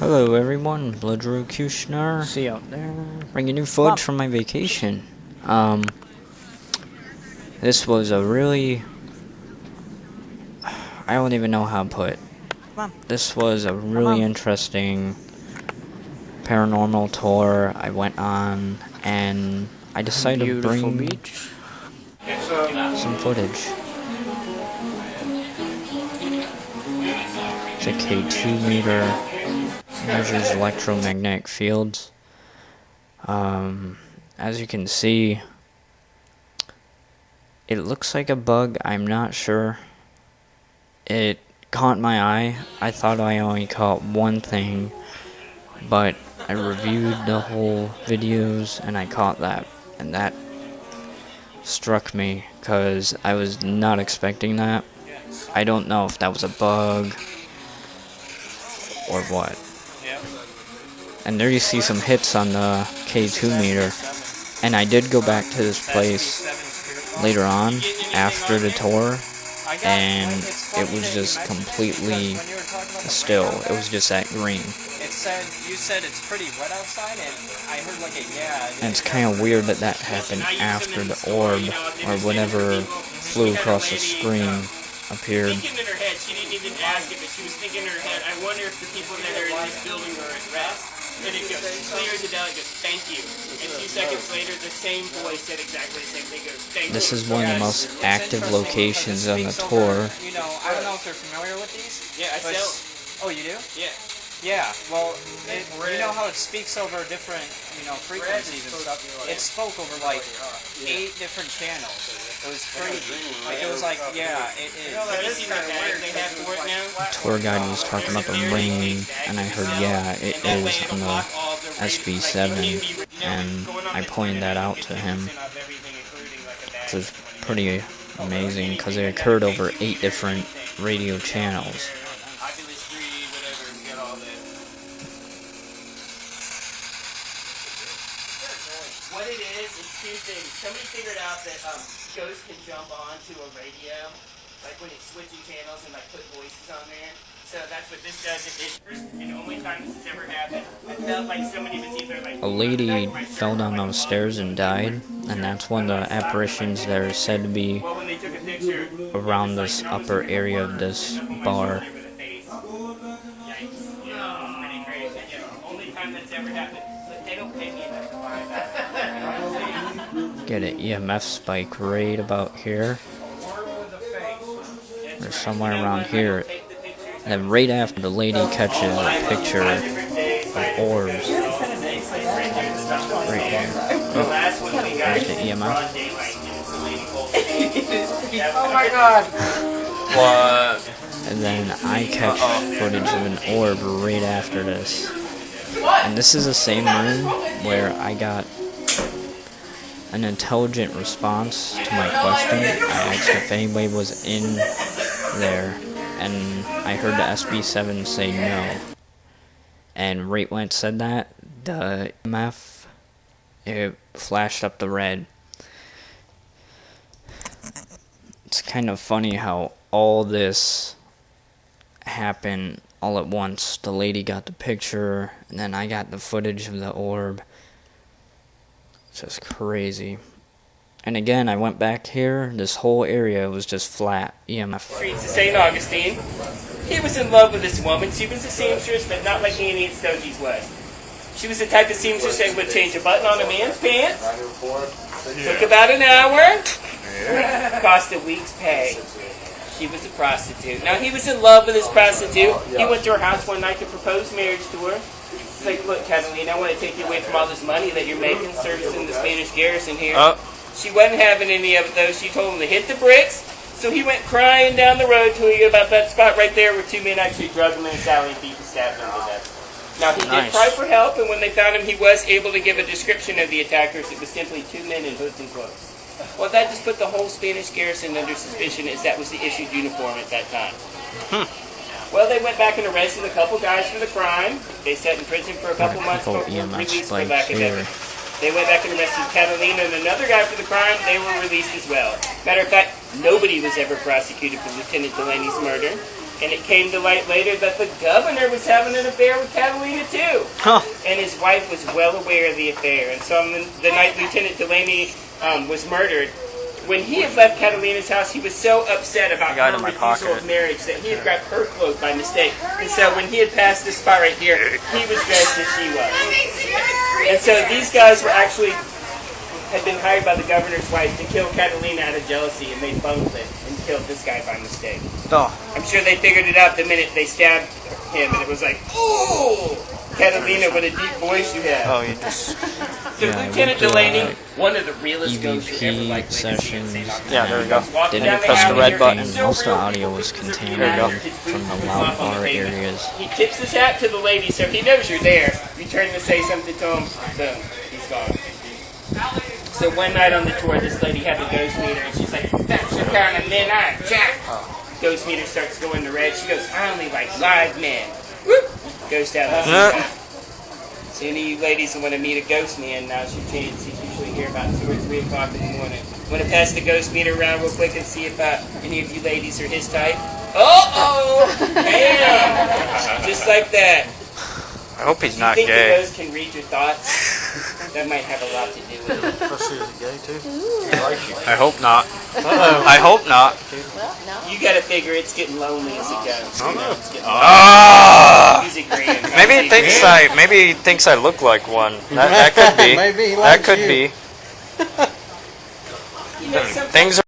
Hello everyone, Bloodrokushnar. See you out there. Bringing new footage from my vacation. This was a really... I don't even know how to put it. This was a really interesting paranormal tour I went on, and I decided to bring some footage. It's a K2 meter. Measures electromagnetic fields. As you can see, it looks like a bug. I'm not sure. It caught my eye. I thought I only caught one thing, but I reviewed the whole videos and I caught that, and that struck me because I was not expecting that. I don't know if that was a bug or what. And there you see some hits on the K2 meter. And I did go back to this place later on after the tour, and it was just completely still. It was just that green. You said it's pretty wet outside, and I heard like a yeah. And it's kind of weird that that happened after the orb or whatever flew across the screen appeared. Thinking in her head, she didn't even ask it, but she was thinking in her head, I wonder if the people that are in this building are at rest. And it goes, clears it down, it goes, thank you. And 2 seconds later, the same voice said exactly the same thing, goes, thank you. This is one of the most active locations on the tour. You know, I don't know if you're familiar with these. Yeah, I sell. Oh, you do? Yeah. Yeah, well, you know how it speaks over different, frequencies and stuff? It spoke over, 8 different channels. It was crazy. It was like, yeah, it is. Have you seen the tag they have for it now? The tour guide was talking about the ring, and I heard, yeah, it is on the SB7, and I pointed that out to him, which was pretty amazing, because it occurred over 8 different radio channels. What it is, it's 2 things. Somebody figured out that ghosts can jump onto a radio, like when it's switching channels and put voices on there. So that's what this does. It's first and only time this has ever happened. I felt like somebody was either a lady fell down those stairs and died, and that's one of the apparitions that are said to be around this upper area of this bar. Get an EMF spike right about here, or somewhere around here, and then right after the lady catches a picture of orbs, right here. There's the EMF. Oh my god! What? And then I catch footage of an orb right after this. And this is the same room where I got an intelligent response to my question. I asked if anybody was in there, and I heard the SB7 say no. And right when it said that, the EMF, it flashed up the red. It's kind of funny how all this happened all at once. The lady got the picture, and then I got the footage of the orb. It's just crazy. And again, I went back here. This whole area was just flat EMF. Streets of St. Augustine. He was in love with this woman. She was a seamstress, but not like Annie Stogies was. She was the type of seamstress that would change a button on a man's pants. Took about an hour. Cost a week's pay. She was a prostitute. Now, he was in love with this prostitute. He went to her house one night to propose marriage to her. He's like, look, Catalina, I want to take you away from all this money that you're making servicing the Spanish garrison here. She wasn't having any of it, though. She told him to hit the bricks. So he went crying down the road till he got about that spot right there where 2 men actually drugged him in his alley and beat and stabbed him to death. Now, he did cry for help, and when they found him, he was able to give a description of the attackers. It was simply 2 men in hoods and cloaks. Well, that just put the whole Spanish garrison under suspicion, as that was the issued uniform at that time. Well, they went back and arrested a couple guys for the crime. They sat in prison for a couple months before released for academic. They went back and arrested Catalina and another guy for the crime. They were released as well. Matter of fact, nobody was ever prosecuted for Lieutenant Delaney's murder. And it came to light later that the governor was having an affair with Catalina too. Huh. And his wife was well aware of the affair. And so on the night Lieutenant Delaney was murdered, when he had left Catalina's house, he was so upset about her refusal of marriage that he had grabbed her clothes by mistake. And so when he had passed this spot right here, he was dressed as she was. And so these guys were actually had been hired by the governor's wife to kill Catalina out of jealousy, and they bungled it and killed this guy by mistake. Oh. I'm sure they figured it out the minute they stabbed him, and it was like, oh, Catalina, what a deep voice you have. Oh, you just. So Yeah, Lieutenant we do, Delaney, one of the realest ghosts you ever EVP liked sessions. Yeah, there we go. Didn't press the red button. Most of the audio was contaminated from the loud bar areas. He tips his hat to the lady, so he knows you're there. You turn to say something to him, boom, he's gone. So one night on the tour, this lady had the ghost meter, and she's like, "That's the kind of men I jack." Ghost meter starts going to red. She goes, "I only like live men." Whoop! Goes down the sea. So any of you ladies who want to meet a ghost man, now's your chance. He's usually here about 2 or 3 o'clock in the morning. Want to pass the ghost meter around real quick and see if any of you ladies are his type? Uh-oh! Bam! Just like that. I hope he's not You think the gay. ghost can read your thoughts? That might have a lot to do with it. Let's see, is he gay too? I hope not. I hope not. You gotta figure it's getting lonely as it goes. You know, it's getting Ah! lonely. He's agreeing. Maybe he thinks I look like one. That could be. Maybe he That likes could you. be. You know, sometimes Things